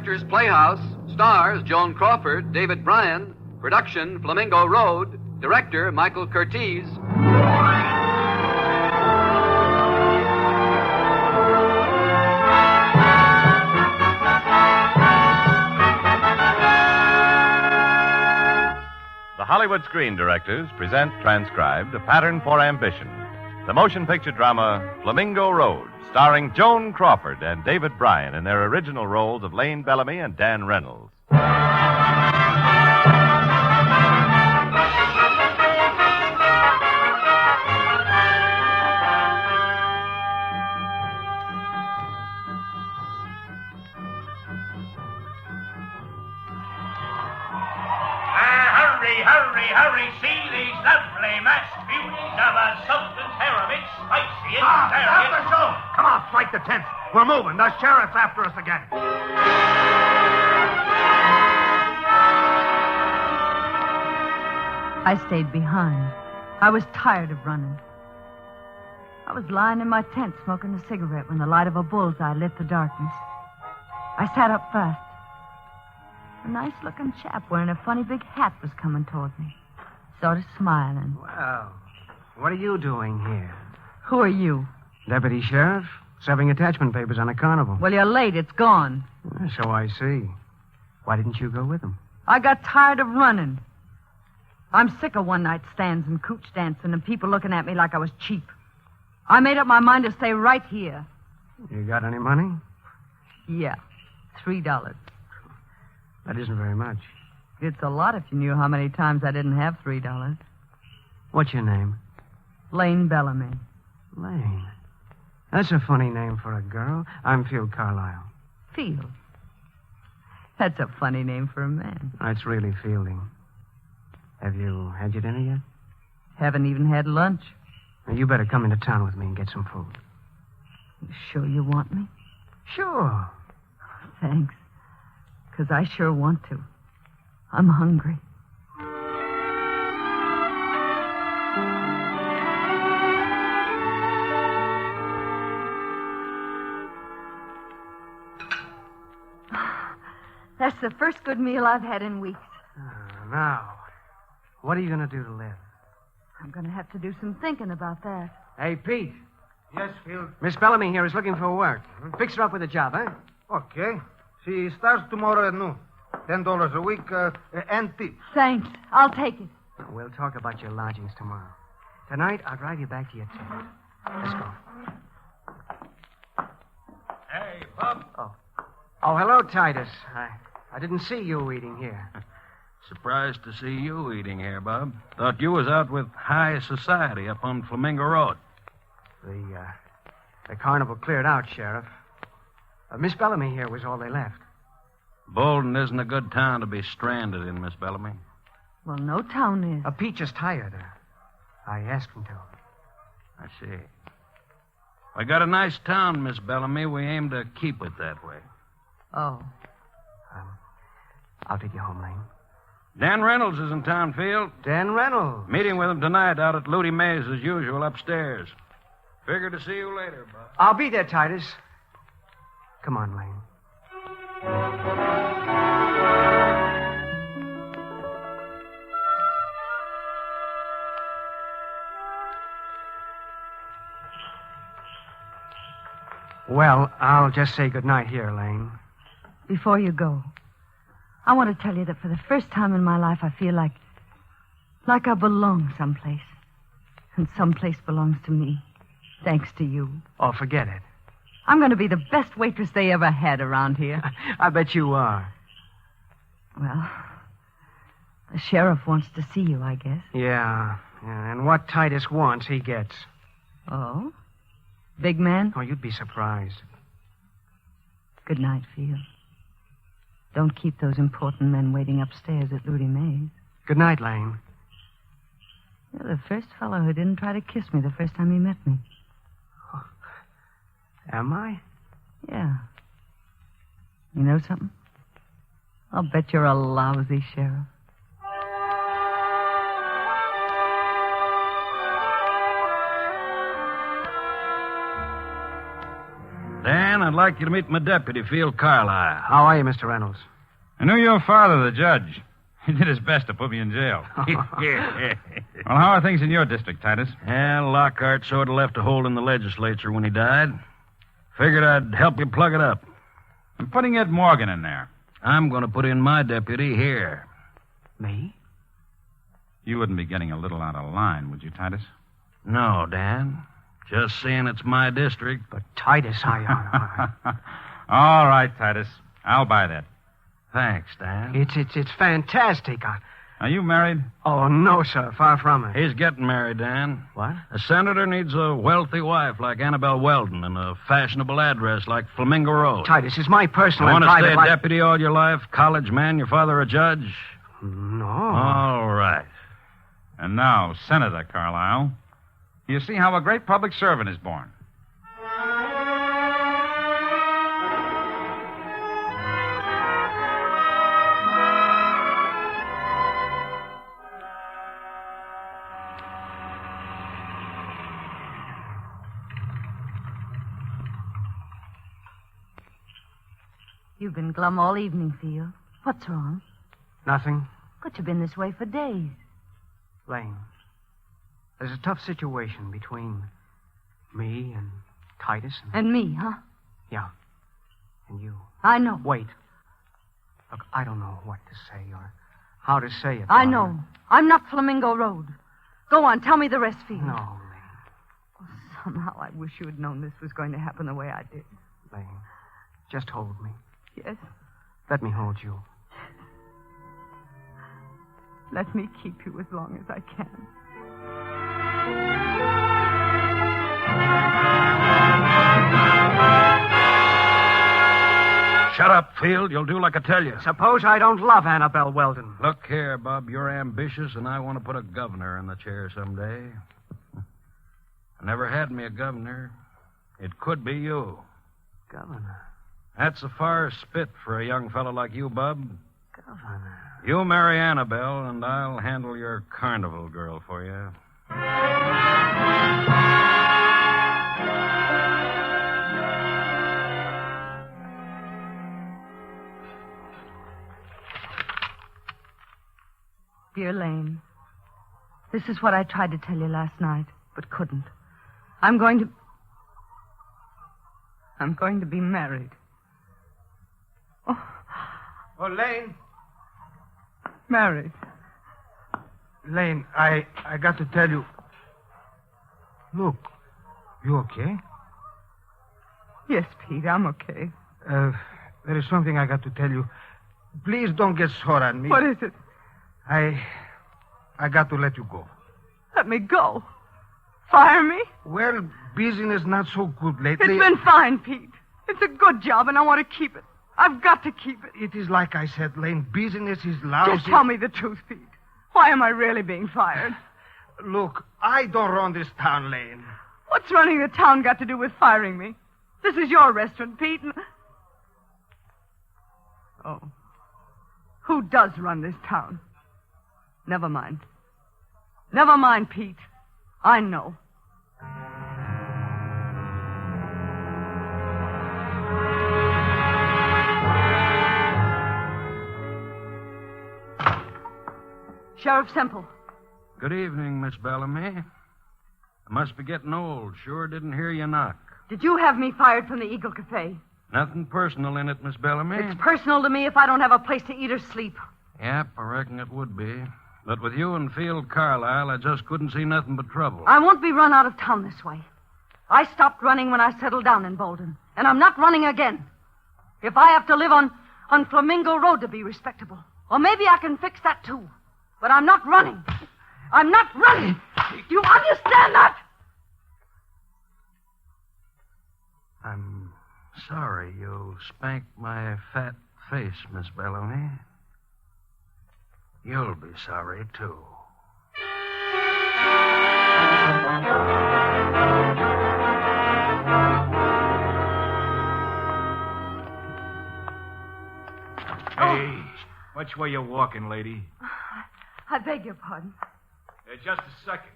Directors Playhouse. Stars Joan Crawford, David Bryan. Production Flamingo Road. Director Michael Curtiz. The Hollywood Screen Directors present transcribed A Pattern for Ambition, the motion picture drama Flamingo Road, starring Joan Crawford and David Bryan in their original roles of Lane Bellamy and Dan Reynolds. Hurry, see these lovely masked beauties of a sultan's harem. It's spicy, isn't there? Stop the show! Come on, strike the tent. We're moving. The sheriff's after us again. I stayed behind. I was tired of running. I was lying in my tent smoking a cigarette when the light of a bullseye lit the darkness. I sat up first. A nice-looking chap wearing a funny big hat was coming toward me, sort of smiling. Well, what are you doing here? Who are you? Deputy Sheriff, serving attachment papers on a carnival. Well, you're late. It's gone. So I see. Why didn't you go with him? I got tired of running. I'm sick of one-night stands and cooch dancing and people looking at me like I was cheap. I made up my mind to stay right here. You got any money? Yeah, $3. That isn't very much. It's a lot if you knew how many times I didn't have $3. What's your name? Lane Bellamy. Lane. That's a funny name for a girl. I'm Phil Carlisle. Field. That's a funny name for a man. That's really Fielding. Have you had your dinner yet? Haven't even had lunch. Well, you better come into town with me and get some food. You sure you want me? Sure. Thanks. Because I sure want to. I'm hungry. That's the first good meal I've had in weeks. Now, what are you going to do to live? I'm going to have to do some thinking about that. Hey, Pete. Yes, Phil. Miss Bellamy here is looking for work. Fix her up with a job, huh? Okay. She starts tomorrow at noon. $10 a week and tip. Thanks. I'll take it. We'll talk about your lodgings tomorrow. Tonight, I'll drive you back to your tent. Let's go. Hey, Bub. Oh, hello, Titus. I didn't see you eating here. Surprised to see you eating here, Bob. Thought you was out with high society up on Flamingo Road. The carnival cleared out, Sheriff. Miss Bellamy here was all they left. Bolden isn't a good town to be stranded in, Miss Bellamy. Well, no town is. Pete just hired her. I asked him to. I see. We got a nice town, Miss Bellamy. We aim to keep it that way. Oh. I'll take you home, Lane. Dan Reynolds is in town, Field. Dan Reynolds. Meeting with him tonight out at Ludi Mays as usual upstairs. Figure to see you later, Bob. I'll be there, Titus. Come on, Lane. Well, I'll just say goodnight here, Lane. Before you go, I want to tell you that for the first time in my life, I feel like I belong someplace. And someplace belongs to me, thanks to you. Oh, forget it. I'm going to be the best waitress they ever had around here. I bet you are. Well, the sheriff wants to see you, I guess. Yeah. And what Titus wants, he gets. Oh? Big man? Oh, you'd be surprised. Good night, Field. Don't keep those important men waiting upstairs at Ludi Mays. Good night, Lane. You're the first fellow who didn't try to kiss me the first time he met me. Oh, am I? Yeah. You know something? I'll bet you're a lousy sheriff. Dan, I'd like you to meet my deputy, Field Carlisle. How are you, Mr. Reynolds? I knew your father, the judge. He did his best to put me in jail. Well, how are things in your district, Titus? Well, Lockhart sort of left a hole in the legislature when he died. Figured I'd help you plug it up. I'm putting Ed Morgan in there. I'm going to put in my deputy here. Me? You wouldn't be getting a little out of line, would you, Titus? No, Dan. Just seeing it's my district. But Titus, I... All right, Titus. I'll buy that. Thanks, Dan. It's fantastic. Are you married? Oh, no, sir. Far from it. He's getting married, Dan. What? A senator needs a wealthy wife like Annabelle Weldon and a fashionable address like Flamingo Road. Titus, it's my personal You and want to private stay a deputy all your life? College man, your father a judge? No. All right. And now, Senator Carlisle, you see how a great public servant is born. You've been glum all evening, Field. What's wrong? Nothing. But you've been this way for days. Lane, there's a tough situation between me and Titus And me, huh? Yeah. And you. I know. Wait. Look, I don't know what to say or how to say it. I Barbara. know. I'm not Flamingo Road. Go on, tell me the rest, Field. No, Lane. Somehow I wish you had known this was going to happen the way I did. Lane, just hold me. Yes. Let me hold you. Let me keep you as long as I can. Shut up, Field. You'll do like I tell you. Suppose I don't love Annabelle Weldon. Look here, Bob. You're ambitious, and I want to put a governor in the chair someday. I never had me a governor. It could be you. Governor. That's a far spit for a young fellow like you, Bub. Governor. You marry Annabelle, and I'll handle your carnival girl for you. Dear Lane, this is what I tried to tell you last night, but couldn't. I'm going to be married. Oh, Lane. Married. Lane, I got to tell you. Look, you okay? Yes, Pete, I'm okay. There is something I got to tell you. Please don't get sore on me. What is it? I got to let you go. Let me go. Fire me? Well, business not so good lately. It's been fine, Pete. It's a good job, and I want to keep it. I've got to keep it. It is like I said, Lane. Business is lousy. Just tell me the truth, Pete. Why am I really being fired? Look, I don't run this town, Lane. What's running the town got to do with firing me? This is your restaurant, Pete. Oh. Who does run this town? Never mind. Never mind, Pete. I know. Sheriff Semple. Good evening, Miss Bellamy. I must be getting old. Sure didn't hear you knock. Did you have me fired from the Eagle Cafe? Nothing personal in it, Miss Bellamy. It's personal to me if I don't have a place to eat or sleep. Yep, I reckon it would be. But with you and Field Carlisle, I just couldn't see nothing but trouble. I won't be run out of town this way. I stopped running when I settled down in Bolden, and I'm not running again. If I have to live on Flamingo Road to be respectable, well, maybe I can fix that too. But I'm not running. I'm not running. Do you understand that? I'm sorry you spanked my fat face, Miss Bellamy. You'll be sorry, too. Hey, which way you walking, lady? I beg your pardon. Just a second.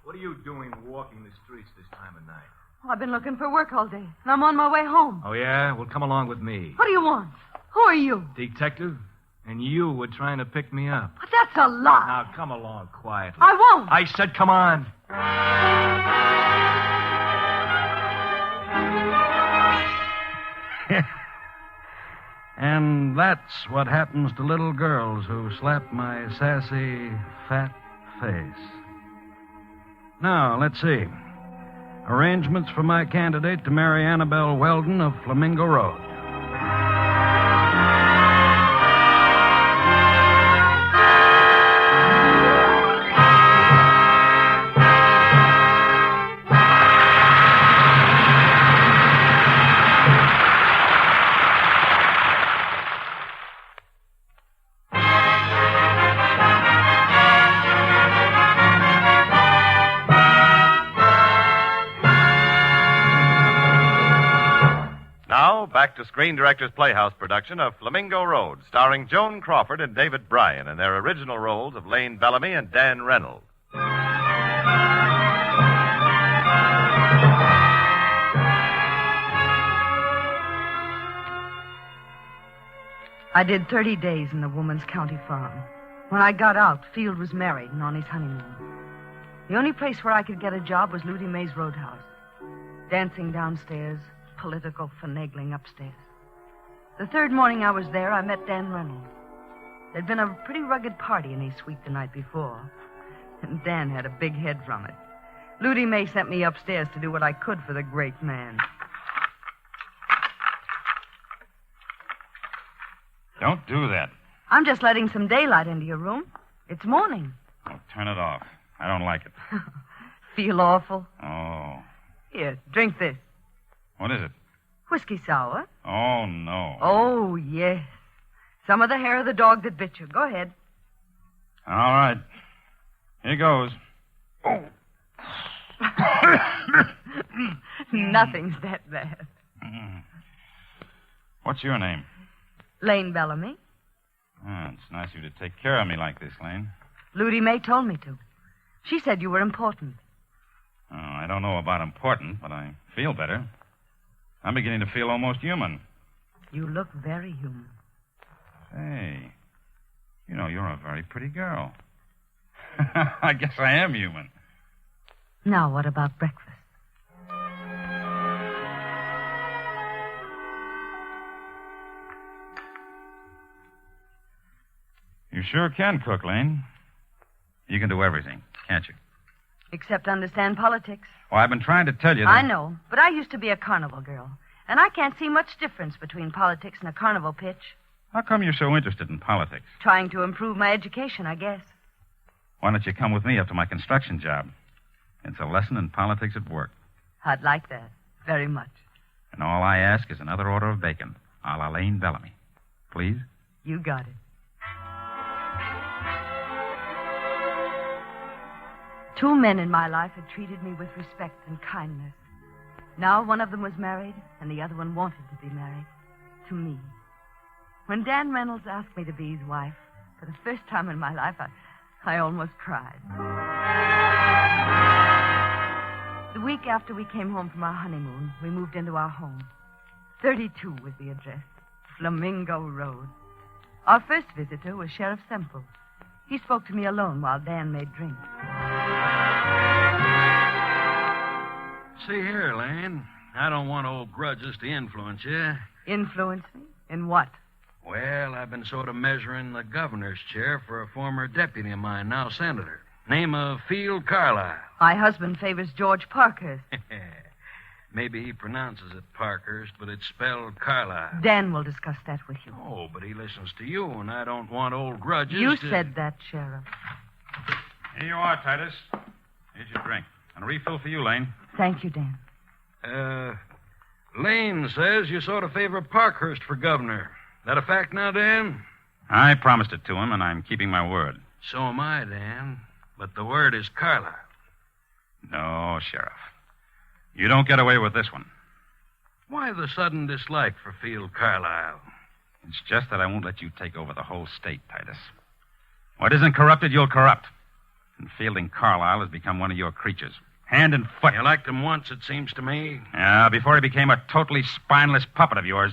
What are you doing walking the streets this time of night? I've been looking for work all day, and I'm on my way home. Oh, yeah? Well, come along with me. What do you want? Who are you? Detective? And you were trying to pick me up. But that's a lie. Now, come along quietly. I won't. I said come on. And that's what happens to little girls who slap my sassy, fat face. Now, let's see. Arrangements for my candidate to marry Annabelle Weldon of Flamingo Road. Back to Screen Directors Playhouse production of Flamingo Road, starring Joan Crawford and David Bryan in their original roles of Lane Bellamy and Dan Reynolds. I did 30 days in the woman's county farm. When I got out, Field was married and on his honeymoon. The only place where I could get a job was Ludi May's Roadhouse. Dancing downstairs, political finagling upstairs. The third morning I was there, I met Dan Reynolds. There'd been a pretty rugged party in his suite the night before, and Dan had a big head from it. Ludi May sent me upstairs to do what I could for the great man. Don't do that. I'm just letting some daylight into your room. It's morning. Oh, turn it off. I don't like it. Feel awful? Oh. Here, drink this. What is it? Whiskey sour. Oh, no. Oh, yes. Some of the hair of the dog that bit you. Go ahead. All right. Here goes. Oh. Nothing's that bad. What's your name? Lane Bellamy. Oh, it's nice of you to take care of me like this, Lane. Ludi May told me to. She said you were important. Oh, I don't know about important, but I feel better. I'm beginning to feel almost human. You look very human. Hey, you know, you're a very pretty girl. I guess I am human. Now, what about breakfast? You sure can cook, Lane. You can do everything, can't you? Except understand politics. Well, I've been trying to tell you that... I know, but I used to be a carnival girl, and I can't see much difference between politics and a carnival pitch. How come you're so interested in politics? Trying to improve my education, I guess. Why don't you come with me up to my construction job? It's a lesson in politics at work. I'd like that, very much. And all I ask is another order of bacon, a la Lane Bellamy. Please? You got it. 2 men in my life had treated me with respect and kindness. Now one of them was married, and the other one wanted to be married. To me. When Dan Reynolds asked me to be his wife, for the first time in my life, I almost cried. The week after we came home from our honeymoon, we moved into our home. 32 was the address. Flamingo Road. Our first visitor was Sheriff Semple. He spoke to me alone while Dan made drinks. See here, Lane. I don't want old grudges to influence you. Influence me? In what? Well, I've been sort of measuring the governor's chair for a former deputy of mine, now senator. Name of Field Carlisle. My husband favors George Parkhurst. Maybe he pronounces it Parkhurst, but it's spelled Carlisle. Dan will discuss that with you. Oh, but he listens to you, and I don't want old grudges You to... said that, Sheriff. Here you are, Titus. Here's your drink. And a refill for you, Lane. Thank you, Dan. Lane says you sort of favor Parkhurst for governor. That a fact now, Dan? I promised it to him, and I'm keeping my word. So am I, Dan. But the word is Carlisle. No, Sheriff. You don't get away with this one. Why the sudden dislike for Field Carlisle? It's just that I won't let you take over the whole state, Titus. What isn't corrupted, you'll corrupt. And Fielding Carlisle has become one of your creatures. Hand and foot. You liked him once, it seems to me. Yeah, before he became a totally spineless puppet of yours.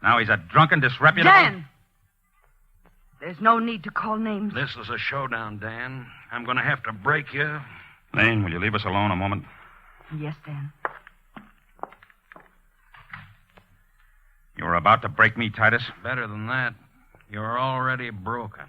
Now he's a drunken, disreputable... Dan! There's no need to call names. This is a showdown, Dan. I'm going to have to break you. Lane, will you leave us alone a moment? Yes, Dan. You were about to break me, Titus. Better than that. You're already broken.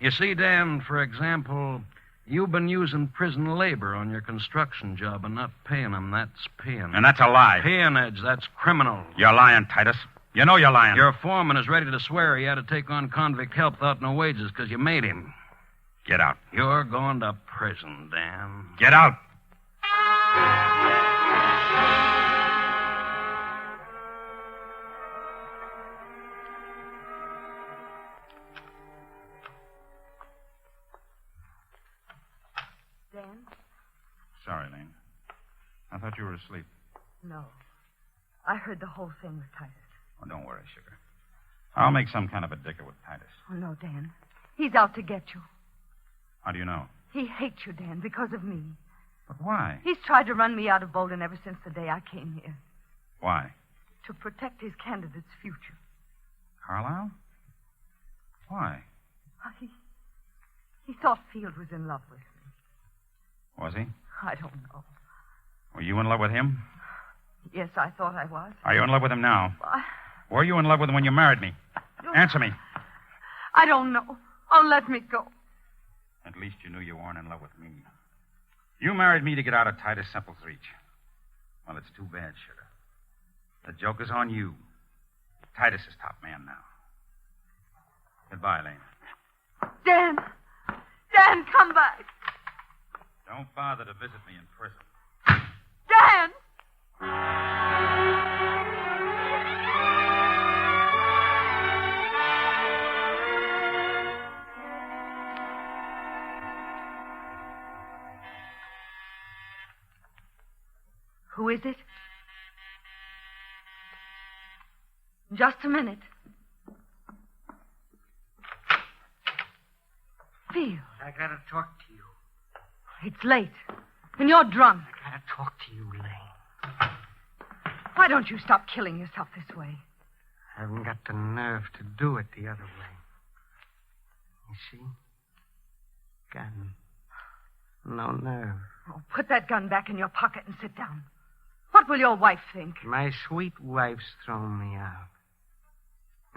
You see, Dan, for example, you've been using prison labor on your construction job and not paying them. That's peonage. And that's a lie. Peonage, that's criminal. You're lying, Titus. You know you're lying. Your foreman is ready to swear he had to take on convict help without no wages because you made him. Get out. You're going to prison, Dan. Get out. Dan? Sorry, Lane. I thought you were asleep. No. I heard the whole thing with Titus. Oh, don't worry, sugar. I'll make some kind of a dicker with Titus. Oh, no, Dan. He's out to get you. How do you know? He hates you, Dan, because of me. But why? He's tried to run me out of Bolden ever since the day I came here. Why? To protect his candidate's future. Carlisle? Why? He thought Field was in love with me. Was he? I don't know. Were you in love with him? Yes, I thought I was. Are you in love with him now? Were you in love with him when you married me? Answer me. I don't know. Oh, let me go. At least you knew you weren't in love with me. You married me to get out of Titus Semple's reach. Well, it's too bad, sugar. The joke is on you. Titus is top man now. Goodbye, Lane. Dan! Dan, come back! Don't bother to visit me in prison. Dan! Who is it? Just a minute. Field. I gotta talk to you. It's late. And you're drunk. I gotta talk to you, Lane. Why don't you stop killing yourself this way? I haven't got the nerve to do it the other way. You see? Gun. No nerve. Oh, put that gun back in your pocket and sit down. What will your wife think? My sweet wife's thrown me out.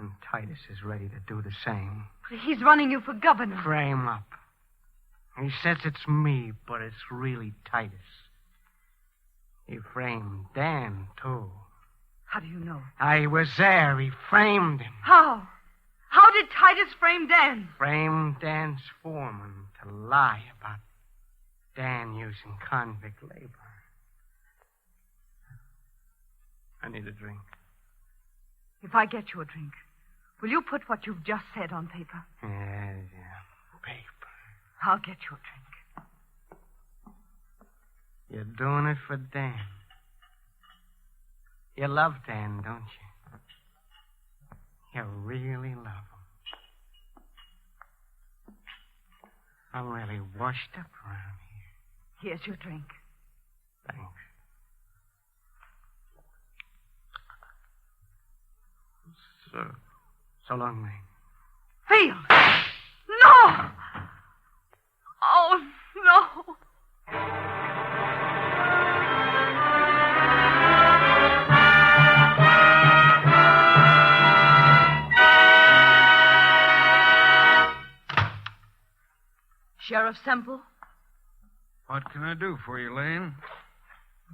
And Titus is ready to do the same. He's running you for governor. Frame up. He says it's me, but it's really Titus. He framed Dan, too. How do you know? I was there. He framed him. How? How did Titus frame Dan? Framed Dan's foreman to lie about Dan using convict labor. I need a drink. If I get you a drink, will you put what you've just said on paper? Yeah. Paper. I'll get you a drink. You're doing it for Dan. You love Dan, don't you? You really love him. I'm really washed up around here. Here's your drink. Thanks. So long, Lane. Field! No! Oh, no! Sheriff Semple? What can I do for you, Lane?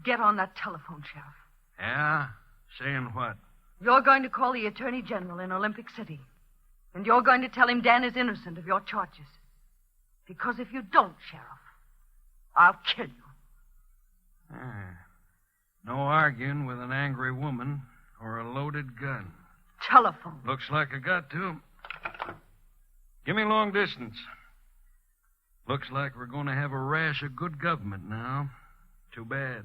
Get on that telephone, Sheriff. Yeah? Saying what? You're going to call the Attorney General in Olympic City. And you're going to tell him Dan is innocent of your charges. Because if you don't, Sheriff, I'll kill you. No arguing with an angry woman or a loaded gun. Telephone. Looks like I got to. Give me long distance. Looks like we're going to have a rash of good government now. Too bad.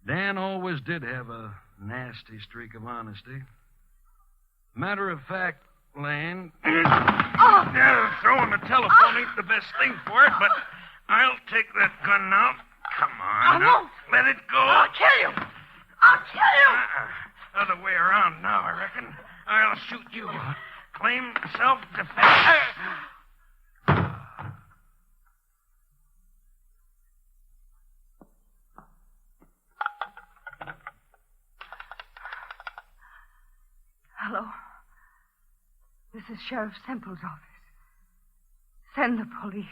Dan always did have a nasty streak of honesty. Matter of fact, Lane... Throwing the telephone ain't the best thing for it, but I'll take that gun now. Come on. I now. won't. Let it go. I'll kill you. I'll kill you. Other way around now, I reckon. I'll shoot you. Claim self-defense. Hello. This is Sheriff Semple's office. Send the police.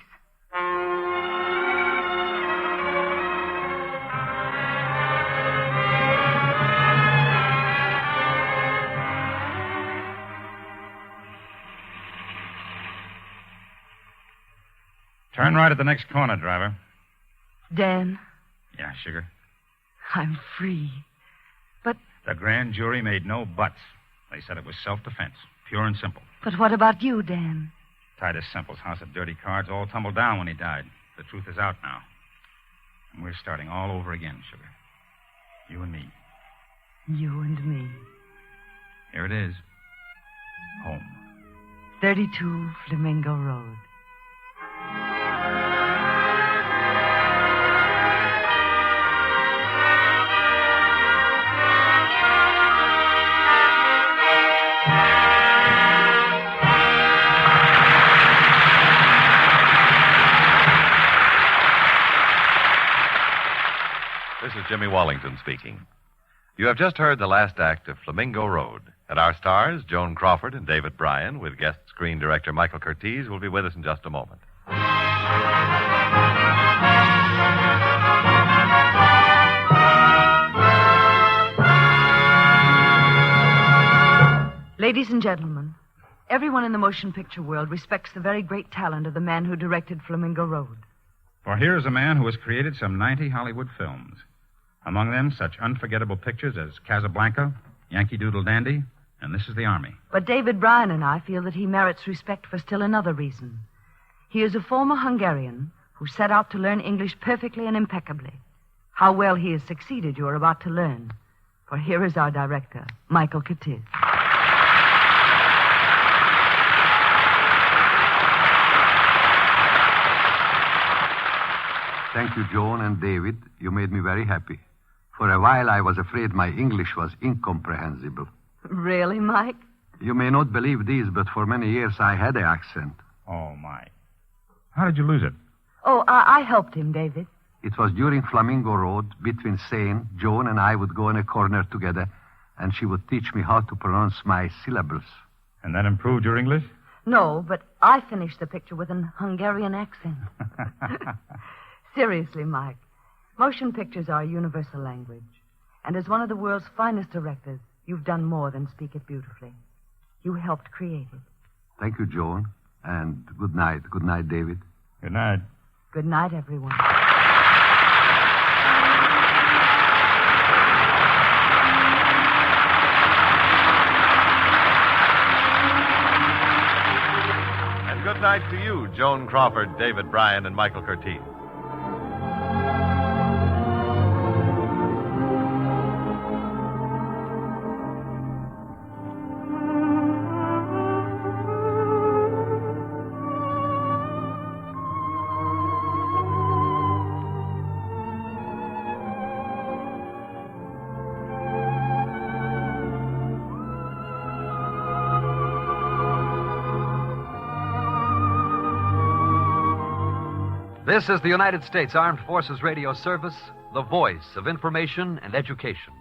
Turn right at the next corner, driver. Dan, Yeah, sugar. I'm free. But The grand jury made no buts. They said it was self-defense, pure and simple. what about you, Dan? Titus Semple's house of dirty cards all tumbled down when he died. The truth is out now. And we're starting all over again, sugar. You and me. You and me. Here it is. Home. 32 Flamingo Road. This is Jimmy Wallington speaking. You have just heard the last act of Flamingo Road. And our stars, Joan Crawford and David Bryan, with guest screen director Michael Curtiz, will be with us in just a moment. Ladies and gentlemen, everyone in the motion picture world respects the very great talent of the man who directed Flamingo Road. For here's a man who has created some 90 Hollywood films. Among them, such unforgettable pictures as Casablanca, Yankee Doodle Dandy, and This is the Army. But David Bryan and I feel that he merits respect for still another reason. He is a former Hungarian who set out to learn English perfectly and impeccably. How well he has succeeded, you are about to learn. For here is our director, Michael Curtiz. Thank you, Joan and David. You made me very happy. For a while, I was afraid my English was incomprehensible. Really, Mike? You may not believe this, but for many years I had an accent. Oh, my. How did you lose it? Oh, I helped him, David. It was during Flamingo Road, between Seine. Joan and I would go in a corner together, and she would teach me how to pronounce my syllables. And that improved your English? No, but I finished the picture with an Hungarian accent. Seriously, Mike, motion pictures are a universal language. And as one of the world's finest directors, you've done more than speak it beautifully. You helped create it. Thank you, Joan. And good night. Good night, David. Good night. Good night, everyone. And good night to you, Joan Crawford, David Bryan, and Michael Curtiz. This is the United States Armed Forces Radio Service, the voice of information and education.